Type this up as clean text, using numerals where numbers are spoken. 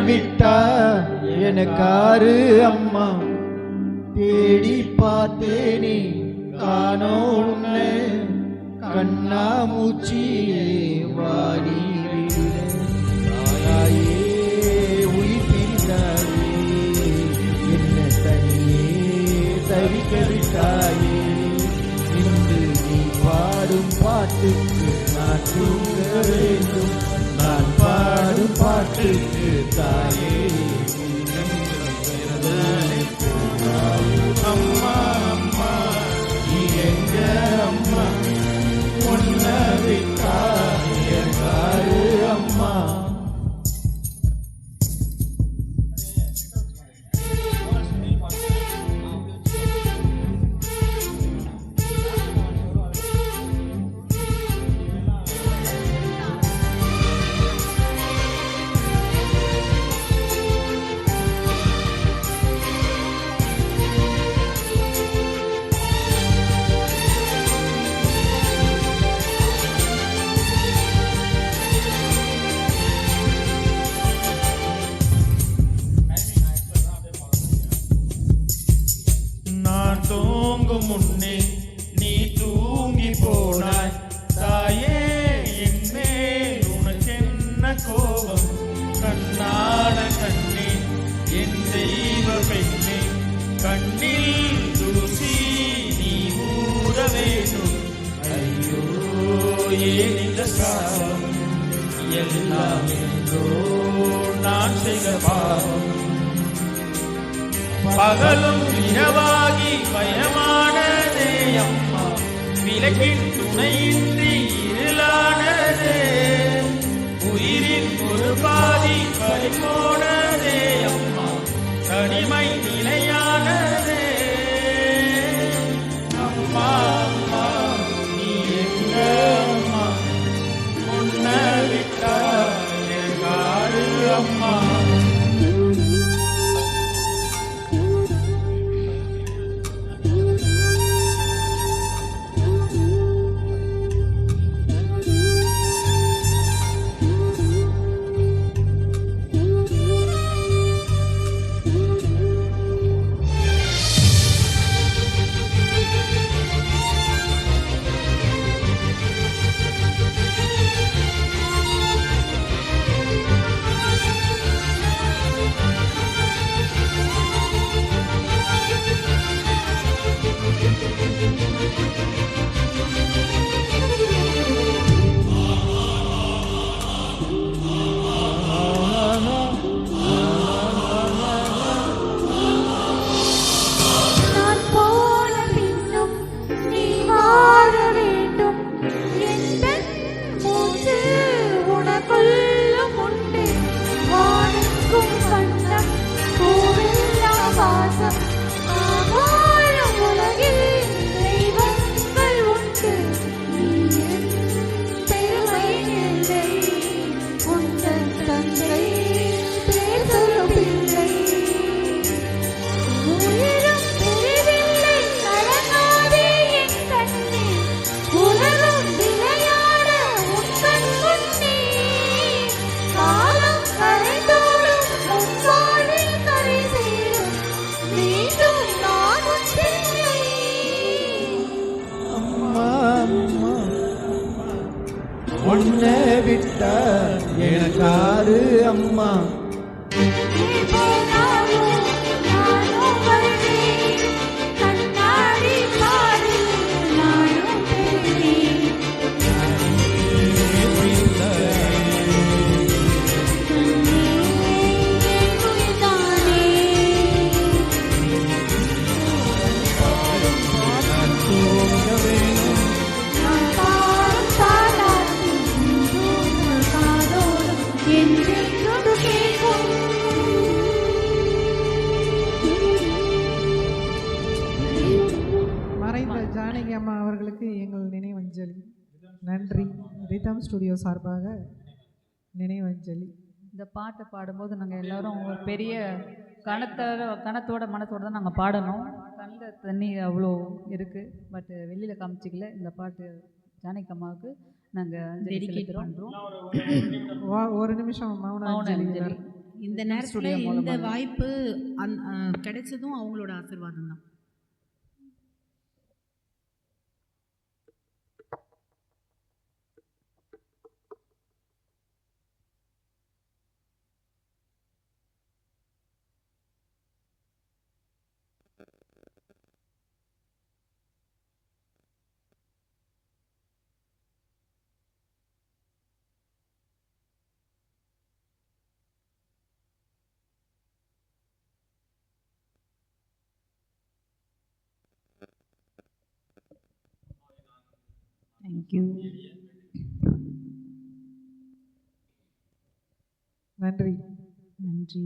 விட்டா எனக்காரு அம்மா, தேடி பார்த்தேனே காணோன்னு, கண்ணா மூச்சியே வாடி தாயே உயிர் பிரிந்தாயே, என்ன தனியே தவிக்க விட்டாயே. இன்று நீ பாடும் பாட்டுக்கு நான் தூங்க வேண்டும், நான் பாடும் பாட்டுக்கு தாயே. அம்மா அம்மா நீ எங்க அம்மா, உன்னை விட்டா யாரு அம்மா. தூங்கும் முன்னே நீ தூங்கி போனாய் தாயே, என்னே உனக்கென்ன கோபம். கண்ணான கண்ணே என் தெய்வ பெண்ணே, கண்ணில் தூசி நீ ஊற வேண்டும். ஐயோ ஏன் இந்த சாபம், எல்லாம் என்றோ நான் செய்த பாவம். பகலும் இரவாகி பயமானதே அம்மா, விளக்கின் துணையின்றி இருளானதே. உயிரின் ஒரு பாதி பறிபோனதே அம்மா, தனிமை நிலையானதே. அம்மா அம்மா நீ எங்க அம்மா, உன்னை விட்டா யாரு அம்மா. உன்னை விட்டா எனக்காரு அம்மா. ஜானகி அம்மா அவர்களுக்கு எங்கள் நினைவஞ்சலி. நன்றி. ரிதம் ஸ்டுடியோ சார்பாக நினைவஞ்சலி. இந்த பாட்டை பாடும்போது நாங்கள் எல்லாரும் ஒரு பெரிய கணத்தோட மனத்தோடு தான் நாங்கள் பாடணும். கண்ணில் தண்ணி அவ்வளோ இருக்குது, பட் வெளியில் காமிச்சிக்கல. இந்த பாட்டு ஜானகி அம்மாவுக்கு நாங்கள் டெடிகேட் பண்ணுறோம். ஒரு நிமிஷம் மௌன அஞ்சலி. இந்த Rhythm நேரத்தில் Studio இந்த மூலமா. வாய்ப்பு கிடைச்சதும் அவங்களோட ஆசீர்வாதம் தான். தேங்க்யூ. நன்றி. நன்றி.